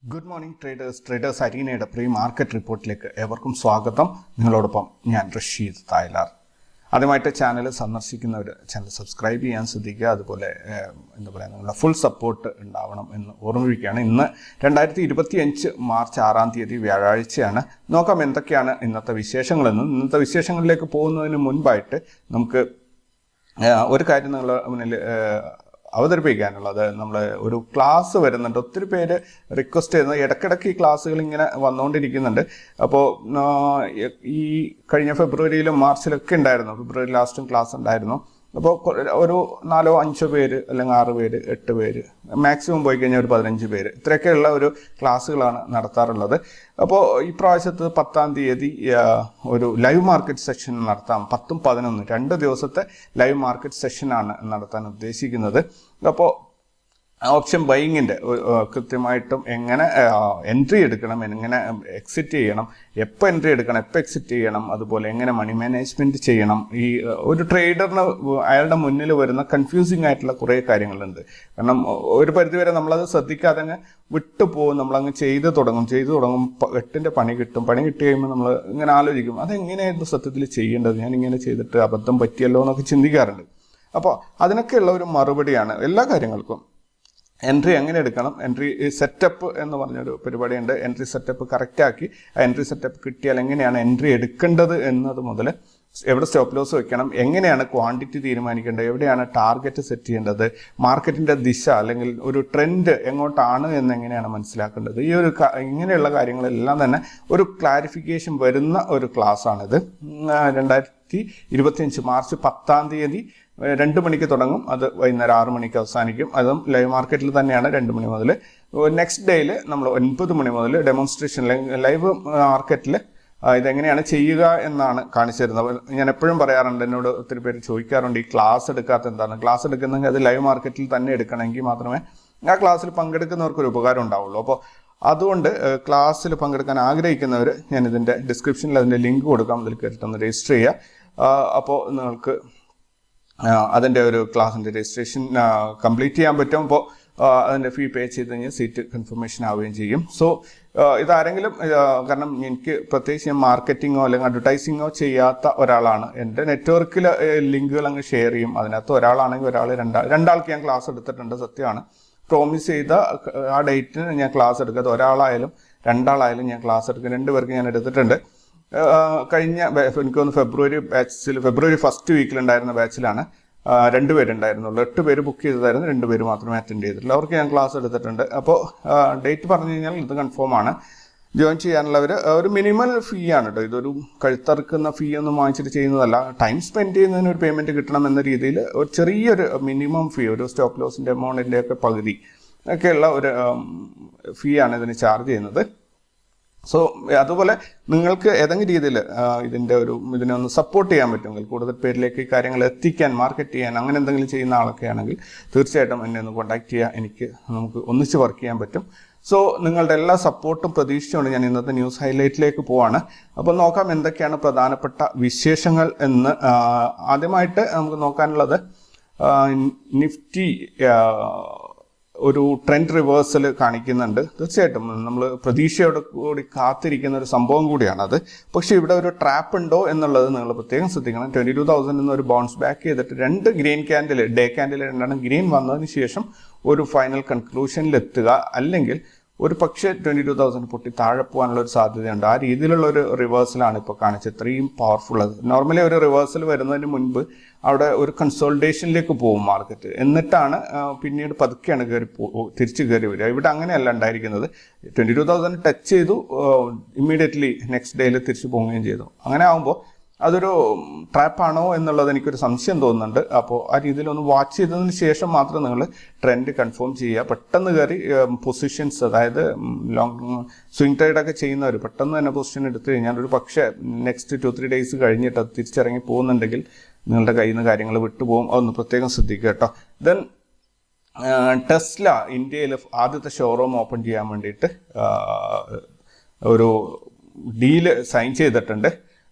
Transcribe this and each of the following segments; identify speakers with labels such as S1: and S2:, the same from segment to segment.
S1: Good morning traders അരീനയുടെ pre market റിപ്പോർട്ടിലേക്ക് ഏവർക്കും സ്വാഗതം. നിങ്ങളോടൊപ്പം ഞാൻ റഷീദ് തായ്ലാർ. ആദ്യമായിട്ട് ചാനൽ സന്ദർശിക്കുന്നവർ ചാനൽ സബ്സ്ക്രൈബ് ചെയ്യാൻ ശ്രദ്ധിക്കുക. അതുപോലെ നിങ്ങളുടെ ഫുൾ സപ്പോർട്ട് ഉണ്ടാവണം എന്ന് ഓർമ്മിപ്പിക്കുകയാണ്. ഇന്ന് 2025 മാർച്ച് 6 വ്യാഴാഴ്ചയാണ്. നോക്കാം എന്തൊക്കെയാണ് ഇന്നത്തെ വിശേഷങ്ങളെന്നും. ഇന്നത്തെ വിശേഷങ്ങളിലേക്ക് പോകുന്നതിന് മുൻപായിട്ട് നമുക്ക് ഒരു കാര്യം നിങ്ങളുടെ മുന്നിൽ അവതരിപ്പിക്കാനുള്ളത്, നമ്മൾ ഒരു ക്ലാസ് വരുന്നുണ്ട്. ഒത്തിരി പേര് റിക്വസ്റ്റ് ചെയ്യുന്നത്, ഇടയ്ക്കിടയ്ക്ക് ഈ ക്ലാസ്സുകൾ ഇങ്ങനെ വന്നുകൊണ്ടിരിക്കുന്നുണ്ട്. അപ്പോൾ ഈ കഴിഞ്ഞ ഫെബ്രുവരിയിലും മാർച്ചിലൊക്കെ ഉണ്ടായിരുന്നു, ഫെബ്രുവരി ലാസ്റ്റും ക്ലാസ് ഉണ്ടായിരുന്നു. അപ്പോൾ ഒരു 4-5 പേര് അല്ലെങ്കിൽ 6 പേര് 8 പേര് മാക്സിമം പോയി കഴിഞ്ഞാൽ ഒരു 15 പേര് ഇത്രയൊക്കെയുള്ള ഒരു ക്ലാസ്സുകളാണ് നടത്താറുള്ളത്. അപ്പോൾ ഈ പ്രാവശ്യത്ത് 10-ാം തീയതി ഒരു ലൈവ് മാർക്കറ്റ് സെഷൻ നടത്താം. 10ഉം 11 2 ദിവസത്തെ ലൈവ് മാർക്കറ്റ് സെഷനാണ് നടത്താൻ ഉദ്ദേശിക്കുന്നത്. അപ്പോൾ ഓപ്ഷൻ ബൈങ്ങിൻ്റെ കൃത്യമായിട്ടും എങ്ങനെ എൻട്രി എടുക്കണം, എങ്ങനെ എക്സിറ്റ് ചെയ്യണം, എപ്പോൾ എൻട്രി എടുക്കണം, എപ്പോൾ എക്സിറ്റ് ചെയ്യണം, അതുപോലെ എങ്ങനെ മണി മാനേജ്മെൻറ്റ് ചെയ്യണം. ഈ ഒരു ട്രേഡറിന് അയാളുടെ മുന്നിൽ വരുന്ന കൺഫ്യൂസിങ് ആയിട്ടുള്ള കുറേ കാര്യങ്ങളുണ്ട്. കാരണം ഒരു പരിധിവരെ നമ്മളത് ശ്രദ്ധിക്കാതെ അങ്ങ് വിട്ടുപോകും. നമ്മളങ്ങ് ചെയ്തു തുടങ്ങും. 8ൻ്റെ പണി കിട്ടും. പണി കിട്ടി കഴിയുമ്പോൾ നമ്മൾ ഇങ്ങനെ ആലോചിക്കും, അതെങ്ങനെയായിരുന്നു സത്യത്തിൽ ചെയ്യേണ്ടത്, ഞാനിങ്ങനെ ചെയ്തിട്ട് അബദ്ധം പറ്റിയല്ലോ എന്നൊക്കെ ചിന്തിക്കാറുണ്ട്. അപ്പോൾ അതിനൊക്കെയുള്ള ഒരു മറുപടിയാണ് എല്ലാ കാര്യങ്ങൾക്കും. എൻട്രി എങ്ങനെ എടുക്കണം, എൻട്രി സെറ്റപ്പ് എന്ന് പറഞ്ഞൊരു പരിപാടിയുണ്ട്. എൻട്രി സെറ്റപ്പ് കറക്റ്റാക്കി ആ എൻട്രി സെറ്റപ്പ് കിട്ടിയാൽ എങ്ങനെയാണ് എൻട്രി എടുക്കേണ്ടത് എന്നത് മുതൽ എവിടെ സ്റ്റോപ്പ് ലോസ് വെക്കണം, എങ്ങനെയാണ് ക്വാണ്ടിറ്റി തീരുമാനിക്കേണ്ടത്, എവിടെയാണ് ടാർഗറ്റ് സെറ്റ് ചെയ്യേണ്ടത്, മാർക്കറ്റിൻ്റെ ദിശ അല്ലെങ്കിൽ ഒരു ട്രെൻഡ് എങ്ങോട്ടാണ് എന്നെങ്ങനെയാണ് മനസ്സിലാക്കേണ്ടത്, ഈ ഒരു ഇങ്ങനെയുള്ള കാര്യങ്ങളെല്ലാം തന്നെ ഒരു ക്ലാരിഫിക്കേഷൻ വരുന്ന ഒരു ക്ലാസ്സാണിത്. 2025 മാർച്ച് 10-ാം തീയതി 2 മണിക്ക് തുടങ്ങും. അത് വൈകുന്നേരം 6 മണിക്ക് അവസാനിക്കും. അതും ലൈവ് മാർക്കറ്റിൽ തന്നെയാണ്. 2 മണി മുതൽ നെക്സ്റ്റ് ഡേയിൽ നമ്മൾ 9 മണി മുതൽ ഡെമോൺസ്ട്രേഷൻ ലൈവ് മാർക്കറ്റിൽ ഇതെങ്ങനെയാണ് ചെയ്യുക എന്നാണ് കാണിച്ചു തരുന്നത്. ഞാൻ എപ്പോഴും പറയാറുണ്ട്, എന്നോട് ഒത്തിരി പേര് ചോദിക്കാറുണ്ട്, ഈ ക്ലാസ് എടുക്കാത്ത എന്താണ്. ക്ലാസ് എടുക്കുന്നെങ്കിൽ അത് ലൈവ് മാർക്കറ്റിൽ തന്നെ എടുക്കണമെങ്കിൽ മാത്രമേ ആ ക്ലാസ്സിൽ പങ്കെടുക്കുന്നവർക്കൊരു ഉപകാരം ഉണ്ടാവുള്ളൂ. അപ്പോൾ അതുകൊണ്ട് ക്ലാസ്സിൽ പങ്കെടുക്കാൻ ആഗ്രഹിക്കുന്നവർ ഞാൻ ഇതിൻ്റെ ഡിസ്ക്രിപ്ഷനിൽ അതിൻ്റെ ലിങ്ക് കൊടുക്കാം, അതിൽ കയറിയിട്ടൊന്ന് രജിസ്റ്റർ ചെയ്യുക. അപ്പോൾ നിങ്ങൾക്ക് അതിൻ്റെ ഒരു ക്ലാസ്സിൻ്റെ രജിസ്ട്രേഷൻ കംപ്ലീറ്റ് ചെയ്യാൻ പറ്റും. അപ്പോൾ അതിൻ്റെ ഫീ പേ ചെയ്ത് കഴിഞ്ഞാൽ സീറ്റ് കൺഫർമേഷൻ ആവുകയും ചെയ്യും. സോ ഇതാരെങ്കിലും, കാരണം എനിക്ക് പ്രത്യേകിച്ച് ഞാൻ മാർക്കറ്റിങ്ങോ അല്ലെങ്കിൽ അഡ്വർടൈസിങ്ങോ ചെയ്യാത്ത ഒരാളാണ്. എൻ്റെ നെറ്റ്വർക്കിൽ ലിങ്കുകൾ അങ്ങ് ഷെയർ ചെയ്യും. അതിനകത്ത് ഒരാളാണെങ്കിൽ രണ്ടാൾക്ക് ഞാൻ ക്ലാസ് എടുത്തിട്ടുണ്ട്. സത്യമാണ്, പ്രോമിസ് ചെയ്ത ആ ഡേറ്റിന് ഞാൻ ക്ലാസ് എടുക്കുക. അത് ഒരാളായാലും 2 ഞാൻ ക്ലാസ് എടുക്കുക. 2 പേർക്ക് ഞാൻ എടുത്തിട്ടുണ്ട്. കഴിഞ്ഞ എനിക്കൊന്ന് ഫെബ്രുവരി ഫസ്റ്റ് വീക്കിലുണ്ടായിരുന്ന ബാച്ചിലാണ് 2 പേരുണ്ടായിരുന്നുള്ളൂ. 8 പേര് ബുക്ക് ചെയ്തതായിരുന്നു, 2 പേര് മാത്രമേ അറ്റൻഡ് ചെയ്തിട്ടുള്ളൂ. അവർക്ക് ഞാൻ ക്ലാസ് എടുത്തിട്ടുണ്ട്. അപ്പോൾ ഡേറ്റ് പറഞ്ഞു കഴിഞ്ഞാൽ ഇത് കൺഫേം ആണ്. ജോയിൻ ചെയ്യാനുള്ളവർ ഒരു മിനിമൽ ഫീ ആണ് കേട്ടോ. ഇതൊരു കഴുത്തറുക്കുന്ന ഫീ ഒന്നും വാങ്ങിച്ചിട്ട് ചെയ്യുന്നതല്ല. ടൈം സ്പെൻഡ് ചെയ്യുന്നതിന് ഒരു പേയ്മെൻറ്റ് കിട്ടണം എന്ന രീതിയിൽ ഒരു ചെറിയൊരു മിനിമം ഫീ, ഒരു സ്റ്റോപ്പ് ലോസിൻ്റെ എമൗണ്ടിൻ്റെയൊക്കെ പകുതി ഒക്കെയുള്ള ഒരു ഫീ ആണ് ഇതിന് ചാർജ് ചെയ്യുന്നത്. സോ അതുപോലെ നിങ്ങൾക്ക് ഏതെങ്കിലും രീതിയിൽ ഇതിനെ ഒന്ന് സപ്പോർട്ട് ചെയ്യാൻ പറ്റുമെങ്കിൽ, കൂടുതൽ പേരിലേക്ക് ഈ കാര്യങ്ങൾ എത്തിക്കാൻ, മാർക്കറ്റ് ചെയ്യാൻ, അങ്ങനെ എന്തെങ്കിലും ചെയ്യുന്ന ആളൊക്കെ ആണെങ്കിൽ തീർച്ചയായിട്ടും എന്നെ ഒന്ന് കോൺടാക്ട് ചെയ്യുക. നമുക്ക് ഒന്നിച്ച് വർക്ക് ചെയ്യാൻ പറ്റും. സോ നിങ്ങളുടെ എല്ലാ സപ്പോർട്ടും പ്രതീക്ഷിച്ചുകൊണ്ട് ഞാൻ ഇന്നത്തെ ന്യൂസ് ഹൈലൈറ്റിലേക്ക് പോവാണ്. അപ്പോൾ നോക്കാം എന്തൊക്കെയാണ് പ്രധാനപ്പെട്ട വിശേഷങ്ങൾ എന്ന്. ആദ്യമായിട്ട് നമുക്ക് നോക്കാനുള്ളത്, നിഫ്റ്റി ഒരു ട്രെൻഡ് റിവേഴ്സൽ കാണിക്കുന്നുണ്ട്. തീർച്ചയായിട്ടും നമ്മൾ പ്രതീക്ഷയോടെ കൂടി കാത്തിരിക്കുന്ന ഒരു സംഭവം കൂടിയാണത്. പക്ഷേ ഇവിടെ ഒരു ട്രാപ്പ് ഉണ്ടോ എന്നുള്ളത് നിങ്ങൾ പ്രത്യേകം ശ്രദ്ധിക്കണം. 22,000 എന്നൊരു ബൗൺസ് ബാക്ക് ചെയ്തിട്ട് 2 green candle, day candle 2 green വന്നതിന് ശേഷം ഒരു ഫൈനൽ കൺക്ലൂഷനിലെത്തുക, അല്ലെങ്കിൽ ഒരു പക്ഷേ 22,000 പൊട്ടി താഴെ പോകാനുള്ള ഒരു സാധ്യതയുണ്ട്. ആ രീതിയിലുള്ള ഒരു റിവേഴ്സലാണ് ഇപ്പോൾ കാണിച്ചത്. ഇത്രയും പവർഫുൾ. അത് നോർമലി ഒരു റിവേഴ്സൽ വരുന്നതിന് മുൻപ് അവിടെ ഒരു കൺസോൾട്ടേഷനിലേക്ക് പോകും മാർക്കറ്റ്, എന്നിട്ടാണ് പിന്നീട് പതുക്കെയാണ് തിരിച്ച് കയറി വരിക. ഇവിടെ അങ്ങനെയല്ല ഉണ്ടായിരിക്കുന്നത്. 22,000 ടച്ച് ചെയ്തു, ഇമ്മീഡിയറ്റ്ലി നെക്സ്റ്റ് ഡേയിൽ തിരിച്ചു പോവുകയും ചെയ്തു. അങ്ങനെ ആകുമ്പോൾ അതൊരു ട്രാപ്പാണോ എന്നുള്ളത് എനിക്കൊരു സംശയം തോന്നുന്നുണ്ട്. അപ്പോൾ ആ രീതിയിൽ ഒന്ന് വാച്ച് ചെയ്തതിന് ശേഷം മാത്രം നിങ്ങൾ ട്രെൻഡ് കൺഫേം ചെയ്യുക. പെട്ടെന്ന് കയറി പൊസിഷൻസ്, അതായത് ലോങ് സ്വിംഗ് ട്രേഡൊക്കെ ചെയ്യുന്നവർ പെട്ടെന്ന് തന്നെ പൊസിഷൻ എടുത്തു കഴിഞ്ഞാൽ ഒരു പക്ഷേ നെക്സ്റ്റ് 2-3 ഡേയ്സ് കഴിഞ്ഞിട്ട് അത് തിരിച്ചിറങ്ങി പോകുന്നുണ്ടെങ്കിൽ നിങ്ങളുടെ കയ്യിൽ നിന്ന് കാര്യങ്ങൾ വിട്ടുപോകും. അതൊന്ന് പ്രത്യേകം ശ്രദ്ധിക്കുക കേട്ടോ. ദെൻ ടെസ്ല ഇന്ത്യയിൽ ആദ്യത്തെ ഷോറൂം ഓപ്പൺ ചെയ്യാൻ വേണ്ടിയിട്ട് ഒരു ഡീല് സൈൻ ചെയ്തിട്ടുണ്ട്.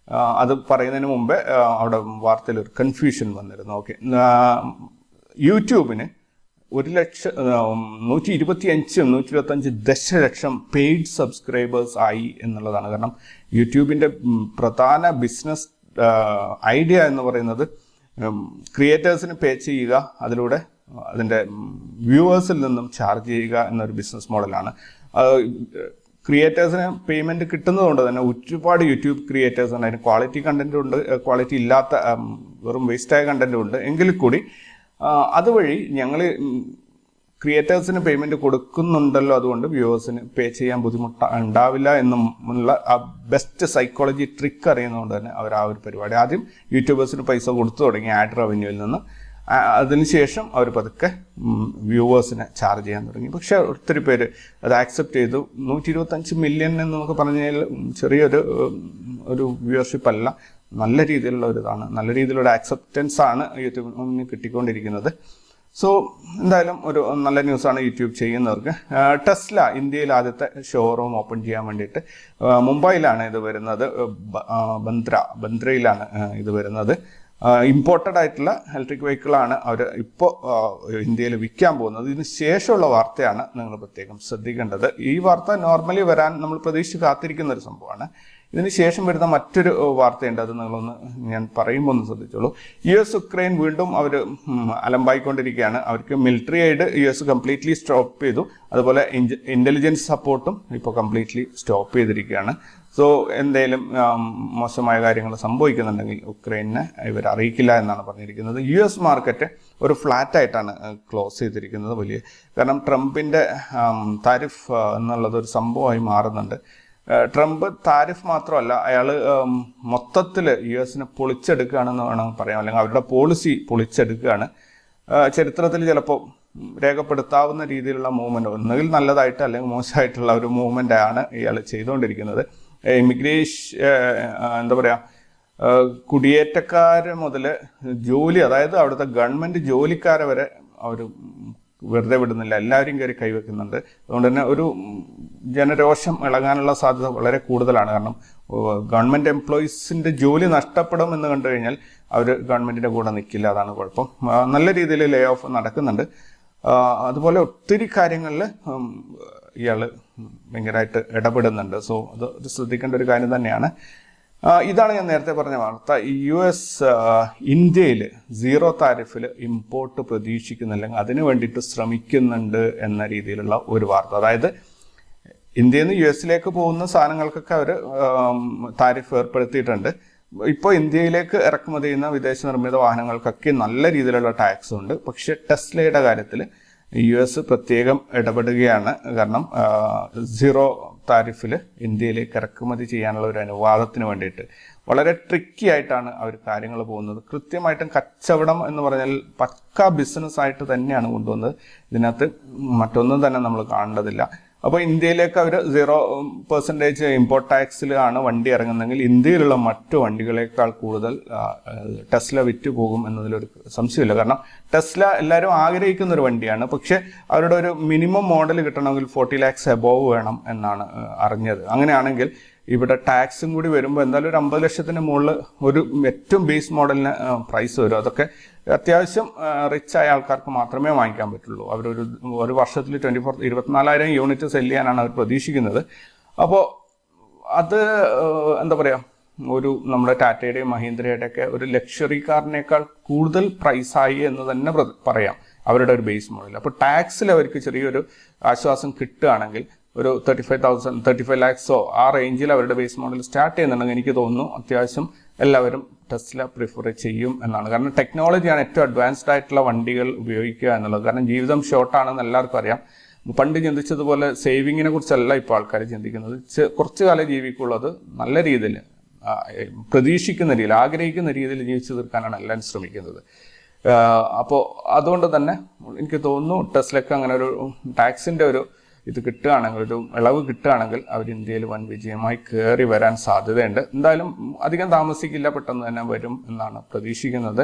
S1: അത് പറയുന്നതിന് മുമ്പേ അവിടെ വാർത്തയിൽ ഒരു കൺഫ്യൂഷൻ വന്നിരുന്നു. ഓക്കെ, യൂട്യൂബിന് 125 ദശലക്ഷം പെയ്ഡ് സബ്സ്ക്രൈബേഴ്സ് ആയി എന്നുള്ളതാണ്. കാരണം യൂട്യൂബിൻ്റെ പ്രധാന ബിസിനസ് ഐഡിയ എന്ന് പറയുന്നത് ക്രിയേറ്റേഴ്സിന് പേ ചെയ്യുക, അതിലൂടെ അതിൻ്റെ വ്യൂവേഴ്സിൽ നിന്നും ചാർജ് ചെയ്യുക എന്നൊരു ബിസിനസ് മോഡലാണ്. ക്രിയേറ്റേഴ്സിന് പേയ്മെൻറ്റ് കിട്ടുന്നതുകൊണ്ട് തന്നെ ഒരുപാട് യൂട്യൂബ് ക്രിയേറ്റേഴ്സ് ഉണ്ട്. അതിന് ക്വാളിറ്റി കണ്ടൻറ്റും ഉണ്ട്, ക്വാളിറ്റി ഇല്ലാത്ത വെറും വേസ്റ്റായ കണ്ടൻറ്റും ഉണ്ട്. എങ്കിൽ കൂടി അതുവഴി ഞങ്ങൾ ക്രിയേറ്റേഴ്സിന് പേയ്മെൻറ്റ് കൊടുക്കുന്നുണ്ടല്ലോ, അതുകൊണ്ട് വ്യൂവേഴ്സിന് പേ ചെയ്യാൻ ഉണ്ടാവില്ല എന്നുള്ള ആ ബെസ്റ്റ് സൈക്കോളജി ട്രിക്ക് അറിയുന്നതുകൊണ്ട് തന്നെ അവർ ആ ഒരു പരിപാടി ആദ്യം യൂട്യൂബേഴ്സിന് പൈസ കൊടുത്തു തുടങ്ങി ആഡ് റവന്യൂവിൽ നിന്ന്. അതിനുശേഷം അവർ പതുക്കെ വ്യൂവേഴ്സിനെ ചാർജ് ചെയ്യാൻ തുടങ്ങി. പക്ഷെ ഒത്തിരി പേര് അത് ആക്സെപ്റ്റ് ചെയ്തു. 125 മില്യൺ എന്ന് നമുക്ക് പറഞ്ഞു കഴിഞ്ഞാൽ ചെറിയൊരു വ്യൂവർഷിപ്പ് അല്ല, നല്ല രീതിയിലുള്ള ഒരു ഇതാണ്, നല്ല രീതിയിലുള്ള ആക്സെപ്റ്റൻസ് ആണ് യൂട്യൂബിന് കിട്ടിക്കൊണ്ടിരിക്കുന്നത്. സോ എന്തായാലും ഒരു നല്ല ന്യൂസാണ് യൂട്യൂബ് ചെയ്യുന്നവർക്ക്. ടെസ്ല ഇന്ത്യയിൽ ആദ്യത്തെ ഷോറൂം ഓപ്പൺ ചെയ്യാൻ വേണ്ടിയിട്ട് മുംബൈയിലാണ് ഇത് വരുന്നത്, ബന്ദ്രയിലാണ് ഇത് വരുന്നത്. ഇമ്പോർട്ടഡ് ആയിട്ടുള്ള ഇലക്ട്രിക് വെഹിക്കിളാണ് അവർ ഇപ്പോൾ ഇന്ത്യയിൽ വിൽക്കാൻ പോകുന്നത്. ഇതിന് ശേഷമുള്ള വാർത്തയാണ് നിങ്ങൾ പ്രത്യേകം ശ്രദ്ധിക്കേണ്ടത്. ഈ വാർത്ത നോർമലി വരാൻ നമ്മൾ പ്രതീക്ഷിച്ച് കാത്തിരിക്കുന്ന ഒരു സംഭവമാണ്. ഇതിന് ശേഷം വരുന്ന മറ്റൊരു വാർത്തയുണ്ട്, അത് നിങ്ങളൊന്ന് ഞാൻ പറയുമ്പോൾ ഒന്ന് ശ്രദ്ധിച്ചോളൂ. US ഉക്രൈൻ വീണ്ടും അവർ അലമ്പായിക്കൊണ്ടിരിക്കുകയാണ്. അവർക്ക് military aid US completely stop ചെയ്തു. അതുപോലെ ഇൻ്റലിജൻസ് സപ്പോർട്ടും ഇപ്പോൾ കംപ്ലീറ്റ്ലി സ്റ്റോപ്പ് ചെയ്തിരിക്കുകയാണ്. സോ എന്തെങ്കിലും മോശമായ കാര്യങ്ങൾ സംഭവിക്കുന്നുണ്ടെങ്കിൽ ഉക്രൈനെ ഇവർ അറിയിക്കില്ല എന്നാണ് പറഞ്ഞിരിക്കുന്നത്. US മാർക്കറ്റ് ഒരു ഫ്ലാറ്റായിട്ടാണ് ക്ലോസ് ചെയ്തിരിക്കുന്നത് കാരണം ട്രംപിൻ്റെ താരിഫ് എന്നുള്ളത് ഒരു സംഭവമായി മാറുന്നുണ്ട്. ട്രംപ് താരിഫ് മാത്രമല്ല, അയാൾ മൊത്തത്തിൽ US പൊളിച്ചെടുക്കുകയാണെന്ന് വേണമെങ്കിൽ പറയാം, അല്ലെങ്കിൽ അവരുടെ പോളിസി പൊളിച്ചെടുക്കുകയാണ്. ചരിത്രത്തിൽ ചിലപ്പോൾ രേഖപ്പെടുത്താവുന്ന രീതിയിലുള്ള മൂവ്മെൻറ്റ്, ഒന്നുകിൽ നല്ലതായിട്ട് അല്ലെങ്കിൽ മോശമായിട്ടുള്ള ഒരു മൂവ്മെൻ്റ് ആണ് ഇയാൾ ചെയ്തുകൊണ്ടിരിക്കുന്നത്. എന്താ പറയുക, കുടിയേറ്റക്കാർ മുതൽ ജോലി, അതായത് അവിടുത്തെ ഗവൺമെൻറ് ജോലിക്കാരെ വരെ അവർ വെറുതെ വിടുന്നില്ല, എല്ലാവരും കയറി കൈവെക്കുന്നുണ്ട്. അതുകൊണ്ട് തന്നെ ഒരു ജനരോഷം ഇളകാനുള്ള സാധ്യത വളരെ കൂടുതലാണ്. കാരണം ഗവൺമെൻറ് എംപ്ലോയീസിൻ്റെ ജോലി നഷ്ടപ്പെടും എന്ന് കണ്ടു കഴിഞ്ഞാൽ അവർ ഗവൺമെൻറ്റിൻ്റെ കൂടെ നിൽക്കില്ല, അതാണ് കുഴപ്പം. നല്ല രീതിയിൽ ലേ ഓഫ് നടക്കുന്നുണ്ട്. അതുപോലെ ഒത്തിരി കാര്യങ്ങളിൽ ഇയാൾ ഭയങ്കരമായിട്ട് ഇടപെടുന്നുണ്ട്. സോ അത് ശ്രദ്ധിക്കേണ്ട ഒരു കാര്യം തന്നെയാണ്. ഇതാണ് ഞാൻ നേരത്തെ പറഞ്ഞ വാർത്ത. US ഇന്ത്യയിൽ 0 താരിഫിൽ ഇമ്പോർട്ട് പ്രതീക്ഷിക്കുന്നില്ലെങ്കിൽ അതിന് വേണ്ടിയിട്ട് ശ്രമിക്കുന്നുണ്ട് എന്ന രീതിയിലുള്ള ഒരു വാർത്ത. അതായത് ഇന്ത്യയിൽ നിന്ന് US പോകുന്ന സാധനങ്ങൾക്കൊക്കെ അവർ താരിഫ് ഏർപ്പെടുത്തിയിട്ടുണ്ട്. ഇപ്പോൾ ഇന്ത്യയിലേക്ക് ഇറക്കുമതി ചെയ്യുന്ന വിദേശ നിർമ്മിത വാഹനങ്ങൾക്കൊക്കെ നല്ല രീതിയിലുള്ള ടാക്സ് ഉണ്ട്. പക്ഷേ ടെസ്ലയുടെ കാര്യത്തിൽ US പ്രത്യേകം ഇടപെടുകയാണ്. കാരണം 0 താരിഫിൽ ഇന്ത്യയിലേക്ക് ഇറക്കുമതി ചെയ്യാനുള്ള ഒരു അനുവാദത്തിന് വേണ്ടിയിട്ട് വളരെ ട്രിക്കി ആയിട്ടാണ് അവർ കാര്യങ്ങൾ പോകുന്നത്. കൃത്യമായിട്ടും കച്ചവടം എന്ന് പറഞ്ഞാൽ പക്ക ബിസിനസ്സായിട്ട് തന്നെയാണ് കൊണ്ടുവന്നത്. ഇതിനകത്ത് മറ്റൊന്നും തന്നെ നമ്മൾ കാണേണ്ടതില്ല. അപ്പോൾ ഇന്ത്യയിലേക്ക് അവർ 0% ഇമ്പോർട്ട് ടാക്സിലാണ് വണ്ടി ഇറങ്ങുന്നതെങ്കിൽ ഇന്ത്യയിലുള്ള മറ്റു വണ്ടികളേക്കാൾ കൂടുതൽ ടെസ്ല വിറ്റ് പോകും എന്നതിലൊരു സംശയമില്ല. കാരണം ടെസ്ല എല്ലാവരും ആഗ്രഹിക്കുന്ന ഒരു വണ്ടിയാണ്. പക്ഷേ അവരുടെ ഒരു മിനിമം മോഡൽ കിട്ടണമെങ്കിൽ 40 lakhs എബോവ് വേണം എന്നാണ് അറിഞ്ഞത്. അങ്ങനെയാണെങ്കിൽ ഇവിടെ ടാക്സും കൂടി വരുമ്പോൾ എന്തായാലും ഒരു 50 ലക്ഷത്തിന് മുകളിൽ ഒരു ഏറ്റവും ബേസ് മോഡലിന് പ്രൈസ് വരും. അതൊക്കെ അത്യാവശ്യം റിച്ച് ആയ ആൾക്കാർക്ക് മാത്രമേ വാങ്ങിക്കാൻ പറ്റുള്ളൂ. ഒരു വർഷത്തിൽ 24,000 യൂണിറ്റ് സെല് ചെയ്യാനാണ് അവർ പ്രതീക്ഷിക്കുന്നത്. അപ്പോൾ അത് എന്താ പറയുക, ഒരു നമ്മുടെ ടാറ്റയുടെയും മഹീന്ദ്രയുടെയൊക്കെ ഒരു ലക്ഷറി കാറിനേക്കാൾ കൂടുതൽ പ്രൈസായി എന്ന് തന്നെ പറയാം അവരുടെ ഒരു ബേസ് മോഡൽ. അപ്പോൾ ടാക്സിൽ അവർക്ക് ചെറിയൊരു ആശ്വാസം കിട്ടുകയാണെങ്കിൽ ഒരു 35 lakhs ആ റേഞ്ചിൽ അവരുടെ ബേസ് മോഡൽ സ്റ്റാർട്ട് ചെയ്യുന്നുണ്ടെങ്കിൽ എനിക്ക് തോന്നുന്നു അത്യാവശ്യം എല്ലാവരും ടെസ്ല പ്രിഫർ ചെയ്യും എന്നാണ്. കാരണം ടെക്നോളജിയാണ് ഏറ്റവും അഡ്വാൻസ്ഡ് ആയിട്ടുള്ള വണ്ടികൾ ഉപയോഗിക്കുക എന്നുള്ളത്. കാരണം ജീവിതം ഷോർട്ടാണെന്ന് എല്ലാവർക്കും അറിയാം. പണ്ട് ചിന്തിച്ചതുപോലെ സേവിങ്ങിനെ കുറിച്ചല്ല ഇപ്പോൾ ആൾക്കാർ ചിന്തിക്കുന്നത്. കുറച്ചു കാലം ജീവിക്കുള്ളത് നല്ല രീതിയിൽ പ്രതീക്ഷിക്കുന്ന രീതിയിൽ ആഗ്രഹിക്കുന്ന രീതിയിൽ ജീവിച്ചു തീർക്കാനാണ് എല്ലാവരും ശ്രമിക്കുന്നത്. അപ്പോൾ അതുകൊണ്ട് തന്നെ എനിക്ക് തോന്നുന്നു ടെസ്ലയ്ക്ക് അങ്ങനെ ഒരു ടാക്സിൻ്റെ ഒരു ഇത് കിട്ടുകയാണെങ്കിൽ, ഒരു ഇളവ് കിട്ടുകയാണെങ്കിൽ അവർ ഇന്ത്യയിൽ വൻ വിജയമായി കയറി വരാൻ സാധ്യതയുണ്ട്. എന്തായാലും അധികം താമസിക്കില്ല, പെട്ടെന്ന് തന്നെ വരും എന്നാണ് പ്രതീക്ഷിക്കുന്നത്.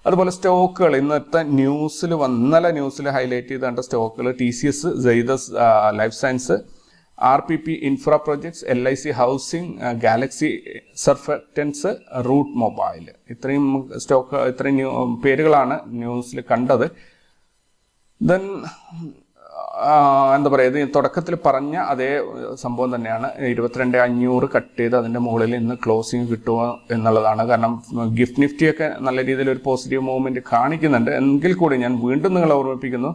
S1: അതുപോലെ സ്റ്റോക്കുകൾ ഇന്നത്തെ ഇന്നലെ ന്യൂസിൽ ഹൈലൈറ്റ് ചെയ്ത് കണ്ട സ്റ്റോക്കുകൾ TCS, Zydus Life Science, RPP Infra Projects, LIC Housing, Galaxy Surfactants, Route Mobile, ഇത്രയും പേരുകളാണ് ന്യൂസിൽ കണ്ടത്. ദെൻ എന്താ പറയുക, ഇത് തുടക്കത്തിൽ പറഞ്ഞ അതേ സംഭവം തന്നെയാണ്. 22,500 കട്ട് ചെയ്ത് അതിൻ്റെ മുകളിൽ ഇന്ന് ക്ലോസിങ് കിട്ടുക എന്നുള്ളതാണ്. കാരണം ഗിഫ്റ്റ് നിഫ്റ്റിയൊക്കെ നല്ല രീതിയിൽ ഒരു പോസിറ്റീവ് മൂവ്മെൻറ്റ് കാണിക്കുന്നുണ്ട്. എങ്കിൽ കൂടി ഞാൻ വീണ്ടും നിങ്ങളെ ഓർമ്മിപ്പിക്കുന്നു,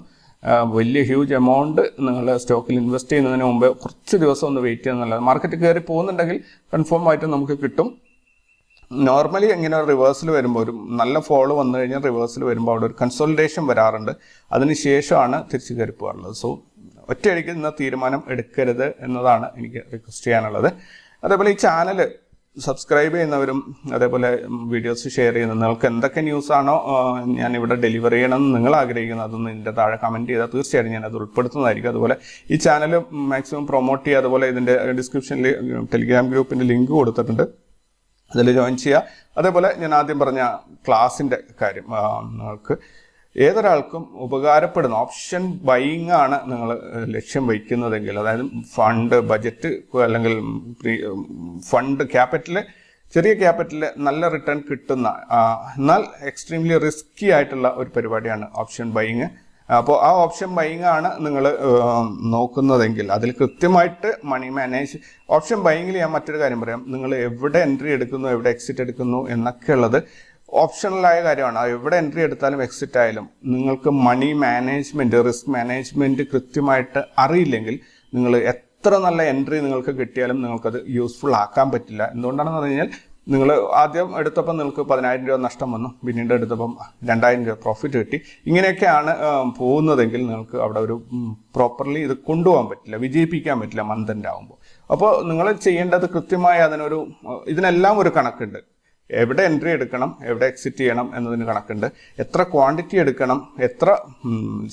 S1: വലിയ ഹ്യൂജ് എമൗണ്ട് നിങ്ങൾ സ്റ്റോക്കിൽ ഇൻവെസ്റ്റ് ചെയ്യുന്നതിന് മുമ്പ് കുറച്ച് ദിവസം ഒന്ന് വെയിറ്റ് ചെയ്യുന്നുള്ളത്. മാർക്കറ്റ് കയറി പോകുന്നുണ്ടെങ്കിൽ കൺഫേം ആയിട്ട് നമുക്ക് കിട്ടും. നോർമലി ഇങ്ങനെ റിവേഴ്സിൽ വരുമ്പോൾ, ഒരു നല്ല ഫോള് വന്നു കഴിഞ്ഞാൽ റിവേഴ്സിൽ വരുമ്പോൾ അവിടെ ഒരു കൺസോളിഡേഷൻ വരാറുണ്ട്. അതിന് ശേഷമാണ് തിരിച്ച് കയറി പോകാറുള്ളത്. സോ ഒറ്റയടിക്ക് ഇന്ന് തീരുമാനം എടുക്കരുത് എന്നതാണ് എനിക്ക് റിക്വസ്റ്റ് ചെയ്യാനുള്ളത്. അതേപോലെ ഈ ചാനൽ സബ്സ്ക്രൈബ് ചെയ്യുന്നവരും അതേപോലെ വീഡിയോസ് ഷെയർ ചെയ്യുന്ന നിങ്ങൾക്ക് എന്തൊക്കെ ന്യൂസാണോ ഞാനിവിടെ ഡെലിവർ ചെയ്യണമെന്ന് നിങ്ങൾ ആഗ്രഹിക്കുന്നത് അതൊന്ന് ഇതിൻ്റെ താഴെ കമൻറ്റ് ചെയ്താൽ തീർച്ചയായിട്ടും ഞാനത് ഉൾപ്പെടുത്തുന്നതായിരിക്കും. അതുപോലെ ഈ ചാനൽ മാക്സിമം പ്രൊമോട്ട് ചെയ്യുക. അതുപോലെ ഇതിൻ്റെ ഡിസ്ക്രിപ്ഷനിൽ ടെലിഗ്രാം ഗ്രൂപ്പിൻ്റെ ലിങ്ക് കൊടുത്തിട്ടുണ്ട്, അതിൽ ജോയിൻ ചെയ്യുക. അതേപോലെ ഞാൻ ആദ്യം പറഞ്ഞ ക്ലാസിൻ്റെ കാര്യം, നിങ്ങൾക്ക് ഏതൊരാൾക്കും ഉപകാരപ്പെടുന്ന ഓപ്ഷൻ ബൈയിങ് ആണ് നിങ്ങൾ ലക്ഷ്യം വയ്ക്കുന്നതെങ്കിൽ, അതായത് ഫണ്ട് ബജറ്റ് അല്ലെങ്കിൽ ഫണ്ട് ക്യാപിറ്റൽ, ചെറിയ ക്യാപിറ്റലിൽ നല്ല റിട്ടേൺ കിട്ടുന്ന എന്നാൽ എക്സ്ട്രീംലി റിസ്കി ആയിട്ടുള്ള ഒരു പരിപാടിയാണ് ഓപ്ഷൻ ബൈയിങ്. അപ്പോൾ ആ ഓപ്ഷൻ ബൈയിങ് ആണ് നിങ്ങൾ നോക്കുന്നതെങ്കിൽ അതിൽ കൃത്യമായിട്ട് മണി മാനേജ്. ഓപ്ഷൻ ബൈയിങ്ങിൽ ഞാൻ മറ്റൊരു കാര്യം പറയാം, നിങ്ങൾ എവിടെ എൻട്രി എടുക്കുന്നു എവിടെ എക്സിറ്റ് എടുക്കുന്നു എന്നൊക്കെ ഉള്ളത് ഓപ്ഷണലായ കാര്യമാണ്. എവിടെ എൻട്രി എടുത്താലും എക്സിറ്റ് ആയാലും നിങ്ങൾക്ക് മണി മാനേജ്മെൻറ്റ്, റിസ്ക് മാനേജ്മെൻറ്റ് കൃത്യമായിട്ട് അറിയില്ലെങ്കിൽ നിങ്ങൾ എത്ര നല്ല എൻട്രി നിങ്ങൾക്ക് കിട്ടിയാലും നിങ്ങൾക്കത് യൂസ്ഫുൾ ആക്കാൻ പറ്റില്ല. എന്തുകൊണ്ടാണെന്ന് പറഞ്ഞു കഴിഞ്ഞാൽ, നിങ്ങൾ ആദ്യം എടുത്തപ്പം നിങ്ങൾക്ക് 10,000 രൂപ നഷ്ടം വന്നു, പിന്നീട് എടുത്തപ്പം 2,000 രൂപ പ്രോഫിറ്റ് കിട്ടി. ഇങ്ങനെയൊക്കെയാണ് പോകുന്നതെങ്കിൽ നിങ്ങൾക്ക് അവിടെ ഒരു പ്രോപ്പർലി ഇത് കൊണ്ടുപോകാൻ പറ്റില്ല, വിജയിപ്പിക്കാൻ പറ്റില്ല മന്ത് എൻഡ് ആകുമ്പോൾ. അപ്പോൾ നിങ്ങൾ ചെയ്യേണ്ടത് കൃത്യമായി ഇതിനെല്ലാം ഒരു കണക്കുണ്ട്. എവിടെ എൻട്രി എടുക്കണം, എവിടെ എക്സിറ്റ് ചെയ്യണം എന്നതിന് കണക്കുണ്ട്. എത്ര ക്വാണ്ടിറ്റി എടുക്കണം, എത്ര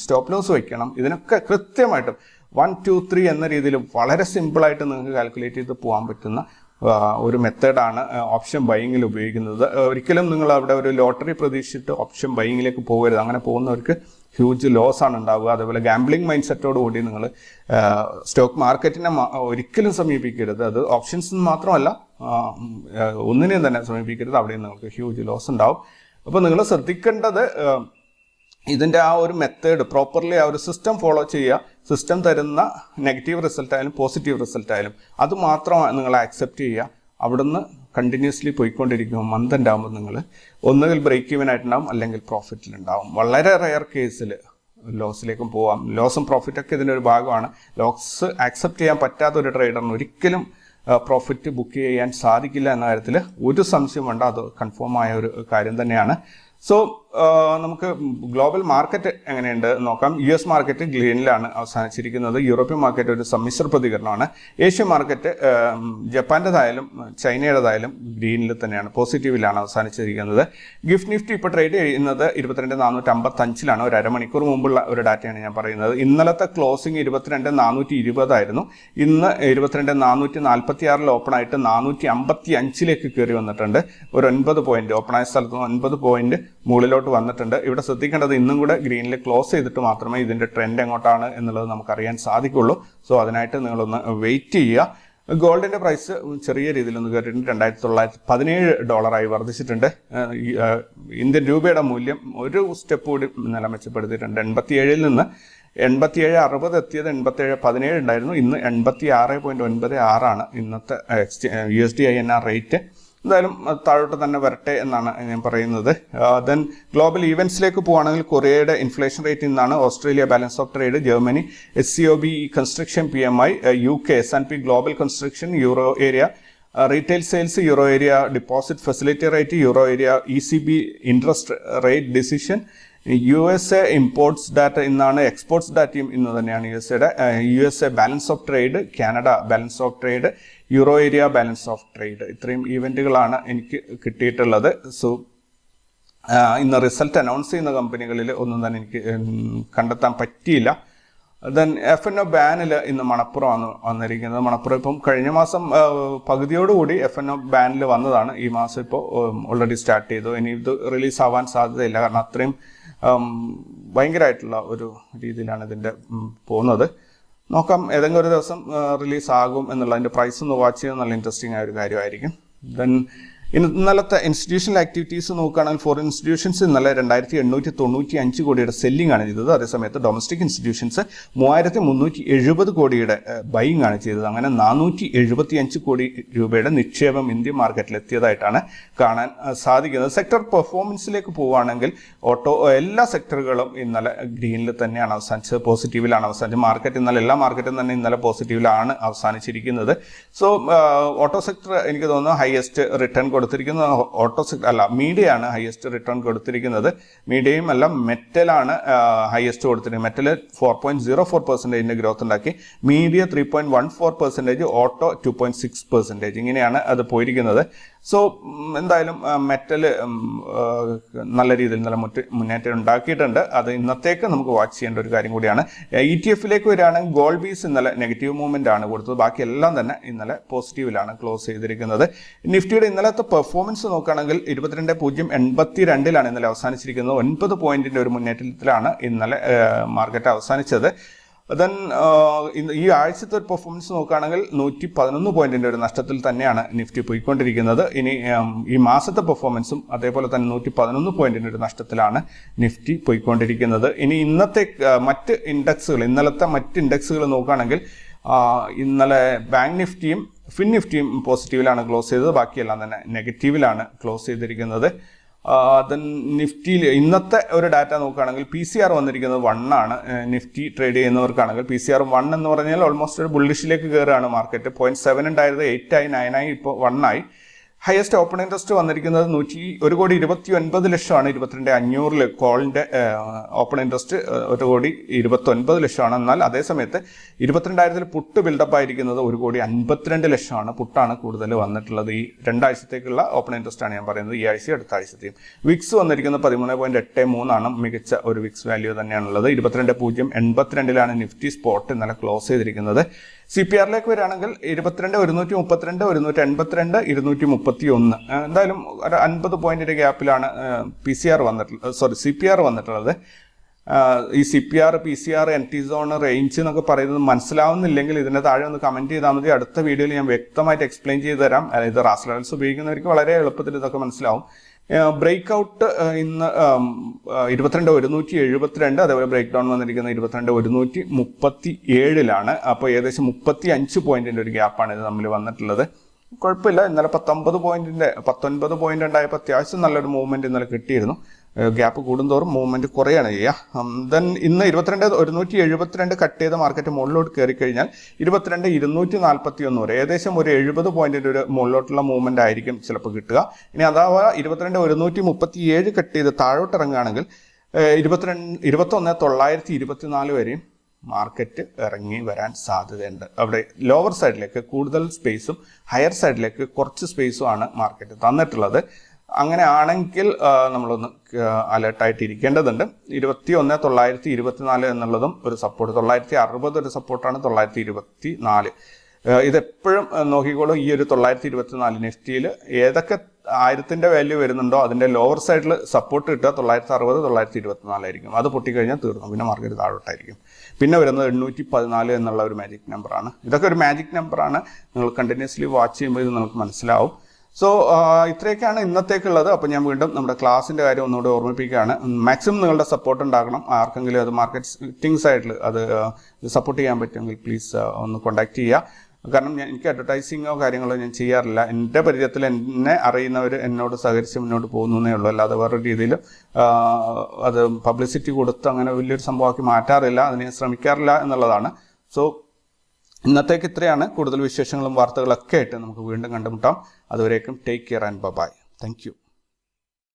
S1: സ്റ്റോപ്പ് ലോസ് വയ്ക്കണം, ഇതിനൊക്കെ കൃത്യമായിട്ടും 1, 2, 3 എന്ന രീതിയിൽ വളരെ സിമ്പിളായിട്ട് നിങ്ങൾക്ക് കാൽക്കുലേറ്റ് ചെയ്ത് പോകാൻ പറ്റുന്ന ഒരു മെത്തേഡാണ് ഓപ്ഷൻ ബൈയിങ്ങിൽ ഉപയോഗിക്കുന്നത്. ഒരിക്കലും നിങ്ങൾ അവിടെ ഒരു ലോട്ടറി പ്രതീക്ഷിച്ചിട്ട് ഓപ്ഷൻ ബൈയിങ്ങിലേക്ക് പോകരുത്. അങ്ങനെ പോകുന്നവർക്ക് ഹ്യൂജ് ലോസ് ആണ് ഉണ്ടാവുക. അതേപോലെ ഗാംബ്ലിംഗ് മൈൻഡ് സെറ്റോട് കൂടി നിങ്ങൾ സ്റ്റോക്ക് മാർക്കറ്റിനെ ഒരിക്കലും സമീപിക്കരുത്. അത് ഓപ്ഷൻസ് മാത്രമല്ല, ഒന്നിനെയും തന്നെ സമീപിക്കരുത്. അവിടെയും നിങ്ങൾക്ക് ഹ്യൂജ് ലോസ് ഉണ്ടാവും. അപ്പോൾ നിങ്ങൾ ശ്രദ്ധിക്കേണ്ടത് ഇതിൻ്റെ ആ ഒരു മെത്തേഡ് പ്രോപ്പർലി ആ ഒരു സിസ്റ്റം ഫോളോ ചെയ്യുക. സിസ്റ്റം തരുന്ന നെഗറ്റീവ് റിസൾട്ട് ആയാലും പോസിറ്റീവ് റിസൾട്ട് ആയാലും അത് മാത്രം നിങ്ങൾ ആക്സെപ്റ്റ് ചെയ്യുക. അവിടുന്ന് കണ്ടിന്യൂസ്ലി പോയിക്കൊണ്ടിരിക്കും. മന്ത് എൻഡ് ആകുമ്പോൾ നിങ്ങൾ ഒന്നുകിൽ ബ്രേക്ക് ഈവൻ ആയിട്ടുണ്ടാവും, അല്ലെങ്കിൽ പ്രോഫിറ്റിലുണ്ടാവും. വളരെ റെയർ കേസിൽ ലോസിലേക്കും പോവാം. ലോസും പ്രോഫിറ്റൊക്കെ ഇതിൻ്റെ ഒരു ഭാഗമാണ്. ലോസ് ആക്സെപ്റ്റ് ചെയ്യാൻ പറ്റാത്ത ഒരു ട്രേഡറിന് ഒരിക്കലും പ്രോഫിറ്റ് ബുക്ക് ചെയ്യാൻ സാധിക്കില്ല എന്ന കാര്യത്തിൽ ഒരു സംശയം വേണ്ട. അത് കൺഫേം ആയ ഒരു കാര്യം തന്നെയാണ്. സോ നമുക്ക് ഗ്ലോബൽ മാർക്കറ്റ് എങ്ങനെയുണ്ട് നോക്കാം. US മാർക്കറ്റ് ഗ്രീനിലാണ് അവസാനിച്ചിരിക്കുന്നത്. യൂറോപ്യൻ മാർക്കറ്റ് ഒരു സമ്മിശ്ര പ്രതികരണമാണ്. ഏഷ്യൻ മാർക്കറ്റ് ജപ്പാൻ്റെതായാലും ചൈനയുടേതായാലും ഗ്രീനിൽ തന്നെയാണ്, പോസിറ്റീവിലാണ് അവസാനിച്ചിരിക്കുന്നത്. ഗിഫ്റ്റ് നിഫ്റ്റി ഇപ്പോൾ ട്രേഡ് ചെയ്യുന്നത് 22,455 ഒരു അരമണിക്കൂർ മുമ്പുള്ള ഒരു ഡാറ്റയാണ് ഞാൻ പറയുന്നത്. ഇന്നലത്തെ ക്ലോസിംഗ് 22,420 ആയിരുന്നു. ഇന്ന് 22,446 ഓപ്പൺ ആയിട്ട് 455 കയറി വന്നിട്ടുണ്ട്. ഒരു 9 പോയിന്റ് ഓപ്പണായ സ്ഥലത്ത് 9 പോയിന്റ് മുകളിലോട്ട് വന്നിട്ടുണ്ട്. ഇവിടെ ശ്രദ്ധിക്കേണ്ടത് ഇന്നും കൂടെ ഗ്രീനിൽ ക്ലോസ് ചെയ്തിട്ട് മാത്രമേ ഇതിൻ്റെ ട്രെൻഡ് എങ്ങോട്ടാണ് എന്നുള്ളത് നമുക്കറിയാൻ സാധിക്കുള്ളൂ. സോ അതിനായിട്ട് നിങ്ങളൊന്ന് വെയിറ്റ് ചെയ്യുക. ഗോൾഡിൻ്റെ പ്രൈസ് ചെറിയ രീതിയിലൊന്ന് കയറിയിട്ടുണ്ട്. $2,917 വർദ്ധിച്ചിട്ടുണ്ട്. ഇന്ത്യൻ രൂപയുടെ മൂല്യം ഒരു സ്റ്റെപ്പ് കൂടി നില മെച്ചപ്പെടുത്തിയിട്ടുണ്ട്. 87-ൽ നിന്ന് 87.60 എത്തിയത് 87.17 ഉണ്ടായിരുന്നു. ഇന്ന് 86.96 ഇന്നത്തെ USD INR റേറ്റ്. എന്തായാലും താഴോട്ട് തന്നെ വരട്ടെ എന്നാണ് ഞാൻ പറയുന്നത്. ദെൻ ഗ്ലോബൽ ഈവൻസിലേക്ക് പോവുകയാണെങ്കിൽ കൊറിയയുടെ ഇൻഫ്ലേഷൻ റേറ്റ് ഇന്നാണ്. Australia balance of trade, Germany SCOB construction PMI, UK S&P global construction, euro area retail sales, euro area deposit facility rate, euro area ECB interest rate decision, USA imports data ഇന്നാണ്. Exports ഡാറ്റയും ഇന്ന് തന്നെയാണ് USA balance of trade, Canada balance of trade, euro area balance of trade. ഇത്രയും ഈവൻറ്റുകളാണ് എനിക്ക് കിട്ടിയിട്ടുള്ളത്. So ഇന്ന് result announce ചെയ്യുന്ന കമ്പനികളിൽ ഒന്നും തന്നെ എനിക്ക് കണ്ടെത്താൻ പറ്റിയില്ല. ദെൻ FNO ബാനിൽ ഇന്ന് മണപ്പുറമാണ് വന്നിരിക്കുന്നത്. മണപ്പുറം ഇപ്പം കഴിഞ്ഞ മാസം പകുതിയോടുകൂടി FNO ബാനിൽ വന്നതാണ്. ഈ മാസം ഇപ്പോൾ ഓൾറെഡി സ്റ്റാർട്ട് ചെയ്തു. ഇനി ഇത് റിലീസ് ആവാൻ സാധ്യതയില്ല, കാരണം അത്രയും ഭയങ്കരമായിട്ടുള്ള ഒരു രീതിയിലാണ് ഇതിൻ്റെ പോകുന്നത്. നോക്കാം, ഏതെങ്കിലും ഒരു ദിവസം റിലീസ് ആകും എന്നുള്ള അതിൻ്റെ പ്രൈസ് ഒന്ന് വാച്ച് ചെയ്യുന്നത് നല്ല ഇൻട്രസ്റ്റിംഗ് ആയ ഒരു കാര്യമായിരിക്കും. ദെൻ ഇന്നലത്തെ ഇൻസ്റ്റിറ്റ്യൂഷണൽ ആക്ടിവിറ്റീസ് നോക്കുകയാണെങ്കിൽ ഫോറിൻ ഇൻസ്റ്റിറ്റ്യൂഷൻസ് ഇന്നലെ 2895 കോടിയുടെ സെല്ലിംഗ് ആണ് ചെയ്തത്. അതേസമയത്ത് ഡൊമസ്റ്റിക് ഇൻസ്റ്റിറ്റ്യൂഷൻസ് 3370 കോടിയുടെ ബൈയിങ് ആണ് ചെയ്തത്. അങ്ങനെ 475 കോടി രൂപയുടെ നിക്ഷേപം ഇന്ത്യൻ മാർക്കറ്റിൽ എത്തിയതായിട്ടാണ് കാണാൻ സാധിക്കുന്നത്. സെക്ടർ പെർഫോമൻസിലേക്ക് പോവുകയാണെങ്കിൽ എല്ലാ സെക്ടറുകളും ഇന്നലെ ഗ്രീനിൽ തന്നെയാണ് അവസാനിച്ചത്, പോസിറ്റീവിലാണ് അവസാനിച്ചത്. മാർക്കറ്റ് ഇന്നലെ എല്ലാ മാർക്കറ്റും തന്നെ ഇന്നലെ പോസിറ്റീവിലാണ് അവസാനിച്ചിരിക്കുന്നത്. സോ ഓട്ടോ സെക്ടർ എനിക്ക് തോന്നുന്നു ഹയസ്റ്റ് റിട്ടേൺ കൊടുത്തിരിക്കുന്നത്. ഓട്ടോ സെക്ടർ അല്ല, മീഡിയയാണ് ഹയസ്റ്റ് റിട്ടേൺ കൊടുത്തിരിക്കുന്നത്. മീഡിയയും അല്ല, മെറ്റലാണ് ഹയസ്റ്റ് കൊടുത്തിരിക്കുന്നത്. മെറ്റൽ 4.04% ഗ്രോത്ത് ഉണ്ടാക്കി, മീഡിയ 3.14%, ഓട്ടോ 2.6%. ഇങ്ങനെയാണ് അത് പോയിരിക്കുന്നത്. സോ എന്തായാലും മെറ്റൽ നല്ല രീതിയിൽ നല്ല മുന്നേറ്റം ഉണ്ടാക്കിയിട്ടുണ്ട്. അത് ഇന്നത്തേക്ക് നമുക്ക് വാച്ച് ചെയ്യേണ്ട ഒരു കാര്യം കൂടിയാണ്. ETF-ലേക്ക് വരികയാണെങ്കിൽ ഗോൾഡ് ബീസ് ഇന്നലെ നെഗറ്റീവ് മൂവ്മെന്റ് ആണ് കൊടുത്തത്. ബാക്കി എല്ലാം തന്നെ ഇന്നലെ പോസിറ്റീവിലാണ് ക്ലോസ് ചെയ്തിരിക്കുന്നത്. നിഫ്റ്റിയുടെ ഇന്നലത്തെ പെർഫോമൻസ് നോക്കുകയാണെങ്കിൽ 22,082 ഇന്നലെ അവസാനിച്ചിരിക്കുന്നത്. 9 പോയിന്റിന്റെ ഒരു മുന്നേറ്റത്തിലാണ് ഇന്നലെ മാർക്കറ്റ് അവസാനിച്ചത്. ദെൻ ഈ ആഴ്ചത്തെ ഒരു പെർഫോമൻസ് നോക്കുകയാണെങ്കിൽ 111 പോയിന്റിന്റെ ഒരു നഷ്ടത്തിൽ തന്നെയാണ് നിഫ്റ്റി പോയിക്കൊണ്ടിരിക്കുന്നത്. ഇനി ഈ മാസത്തെ പെർഫോമൻസും അതേപോലെ തന്നെ 111 പോയിന്റിന്റെ ഒരു നഷ്ടത്തിലാണ് നിഫ്റ്റി പോയിക്കൊണ്ടിരിക്കുന്നത്. ഇനി ഇന്നത്തെ മറ്റ് ഇൻഡെക്സുകൾ, ഇന്നലത്തെ മറ്റ് ഇൻഡെക്സുകൾ നോക്കുകയാണെങ്കിൽ ഇന്നലെ ബാങ്ക് നിഫ്റ്റിയും ഫിൻ നിഫ്റ്റിയും പോസിറ്റീവിലാണ് ക്ലോസ് ചെയ്തത്. ബാക്കിയെല്ലാം തന്നെ നെഗറ്റീവിലാണ് ക്ലോസ് ചെയ്തിരിക്കുന്നത്. ദെൻ നിഫ്റ്റിയിൽ ഇന്നത്തെ ഒരു ഡാറ്റ നോക്കുകയാണെങ്കിൽ PCR വന്നിരിക്കുന്നത് 1 ആണ്. നിഫ്റ്റി ട്രേഡ് ചെയ്യുന്നവർക്കാണെങ്കിൽ PCR 1 എന്ന് പറഞ്ഞാൽ ഓൾമോസ്റ്റ് ഒരു ബുള്ളിഷിലേക്ക് കയറുകയാണ് മാർക്കറ്റ്. 0.7 ഉണ്ടായത് 8 ആയി, 9 ആയി, ഇപ്പോൾ 1 ആയി. ഹയസ്റ്റ് ഓപ്പൺ ഇൻട്രസ്റ്റ് വന്നിരിക്കുന്നത് 1,29,00,000 22,500 കോളിന്റെ ഓപ്പൺ ഇൻട്രസ്റ്റ് 1,29,00,000. എന്നാൽ അതേസമയത്ത് 22,000 പുട്ട് ബിൽഡപ്പ് ആയിരിക്കുന്നത് 1,52,00,000. പുട്ടാണ് കൂടുതൽ വന്നിട്ടുള്ളത്. ഈ രണ്ടാഴ്ചത്തേക്കുള്ള ഓപ്പൺ ഇൻട്രസ്റ്റ് ആണ് ഞാൻ പറയുന്നത്, ഈ ആഴ്ച അടുത്ത ആഴ്ചത്തെയും. വിക്സ് വന്നിരിക്കുന്നത് 13.83 മികച്ച ഒരു വിക്സ് വാല്യൂ തന്നെയാണുള്ളത്. 22,082 നിഫ്റ്റി സ്പോട്ട് ഇന്നലെ ക്ലോസ് ചെയ്തിരിക്കുന്നത്. CPR-ലേക്ക് വരികയാണെങ്കിൽ 22,132, 182, 231. എന്തായാലും ഒരു 50 പോയിന്റിന്റെ ഗ്യാപ്പിലാണ് CPR വന്നിട്ടുള്ളത്. ഈ PCR, NT സോൺ, റേഞ്ച് എന്നൊക്കെ പറയുന്നത് മനസ്സിലാവുന്നില്ലെങ്കിൽ ഇതിന്റെ താഴെ ഒന്ന് കമന്റ് ചെയ്താൽ മതി. അടുത്ത വീഡിയോയിൽ ഞാൻ വ്യക്തമായിട്ട് എക്സ്പ്ലെയിൻ ചെയ്ത് തരാം. അതായത് റാസ് ലെവൽസ് ഉപയോഗിക്കുന്നവർക്ക് വളരെ എളുപ്പത്തിൽ ഇതൊക്കെ മനസ്സിലാവും. ബ്രേക്ക് ഔട്ട് ഇന്ന് 22,172, അതേപോലെ ബ്രേക്ക് ഡൗൺ വന്നിരിക്കുന്നത് 22,137. അപ്പോൾ ഏകദേശം 35 പോയിന്റിന്റെ ഒരു ഗ്യാപ്പാണ് ഇത് തമ്മിൽ വന്നിട്ടുള്ളത്. കുഴപ്പമില്ല. ഇന്നലെ 19 പോയിന്റ് ഉണ്ടായപ്പോൾ അത്യാവശ്യം നല്ലൊരു മൂവ്മെന്റ് ഇന്നലെ കിട്ടിയിരുന്നു. ഗ്യാപ്പ് കൂടുന്തോറും മൂവ്മെന്റ് കുറയാണ് ചെയ്യുക. ദെൻ ഇന്ന് 22,172 കട്ട് ചെയ്ത മാർക്കറ്റ് മുകളിലോട്ട് കയറി കഴിഞ്ഞാൽ 22,241 വരെ ഏകദേശം ഒരു 70 പോയിന്റിന്റെ ഒരു മുകളിലോട്ടുള്ള മൂവ്മെന്റ് ആയിരിക്കും ചിലപ്പോൾ കിട്ടുക. ഇനി അഥവാ 22,137 കട്ട് ചെയ്ത് താഴോട്ട് ഇറങ്ങുകയാണെങ്കിൽ 21,924 വരെയും മാർക്കറ്റ് ഇറങ്ങി വരാൻ സാധ്യതയുണ്ട്. അവിടെ ലോവർ സൈഡിലേക്ക് കൂടുതൽ സ്പേസും ഹയർ സൈഡിലേക്ക് കുറച്ച് സ്പേസുമാണ് മാർക്കറ്റ് തന്നിട്ടുള്ളത്. അങ്ങനെ ആണെങ്കിൽ നമ്മളൊന്ന് അലേർട്ടായിട്ട് ഇരിക്കേണ്ടതുണ്ട്. 21,924 എന്നുള്ളതും ഒരു സപ്പോർട്ട്, 960 ഒരു സപ്പോർട്ടാണ്, 924 ഇതെപ്പോഴും നോക്കിക്കോളൂ. ഈ ഒരു 924 നിഫ്റ്റിയിൽ ഏതൊക്കെ 1000ന്റെ വാല്യൂ വരുന്നുണ്ടോ അതിന്റെ ലോവർ സൈഡിൽ സപ്പോർട്ട് കിട്ടുക 960, 924 ആയിരിക്കും. അത് പൊട്ടിക്കഴിഞ്ഞാൽ തീർന്നു, പിന്നെ മാർക്കറ്റ് താഴോട്ടായിരിക്കും. പിന്നെ വരുന്നത് 814 എന്നുള്ള ഒരു മാജിക് നമ്പറാണ്. ഇതൊക്കെ ഒരു മാജിക് നമ്പറാണ്. നിങ്ങൾ കണ്ടിന്യൂസ്ലി വാച്ച് ചെയ്യുമ്പോൾ ഇത് നിങ്ങൾക്ക് മനസ്സിലാവും. സോ ഇത്രയൊക്കെയാണ് ഇന്നത്തേക്കുള്ളത്. അപ്പോൾ ഞാൻ വീണ്ടും നമ്മുടെ ക്ലാസ്സിൻ്റെ കാര്യം ഒന്നുകൂടെ ഓർമ്മിപ്പിക്കുകയാണ്. മാക്സിമം നിങ്ങളുടെ സപ്പോർട്ട് ഉണ്ടാകണം. ആർക്കെങ്കിലും അത് മാർക്കറ്റിംഗ് സൈഡിൽ അത് സപ്പോർട്ട് ചെയ്യാൻ പറ്റുമെങ്കിൽ പ്ലീസ് ഒന്ന് കോൺടാക്ട് ചെയ്യുക. കാരണം എനിക്ക് അഡ്വർടൈസിങ്ങോ കാര്യങ്ങളോ ഞാൻ ചെയ്യാറില്ല. എൻ്റെ പരിചയത്തിൽ എന്നെ അറിയുന്നവർ എന്നോട് സഹകരിച്ച് മുന്നോട്ട് പോകുന്നേ ഉള്ളൂ. അല്ലാതെ വേറൊരു രീതിയിൽ അത് പബ്ലിസിറ്റി കൊടുത്ത് അങ്ങനെ വലിയൊരു സംഭവമാക്കി മാറ്റാറില്ല. അതിന് ഞാൻ ശ്രമിക്കാറില്ല എന്നുള്ളതാണ്. സോ ഇന്നത്തേക്ക് ഇത്രയാണ്. കൂടുതൽ വിശേഷങ്ങളും വാർത്തകളൊക്കെ ആയിട്ട് നമുക്ക് വീണ്ടും കണ്ടുമുട്ടാം. അതുവരേക്കും take care and bye. Thank U.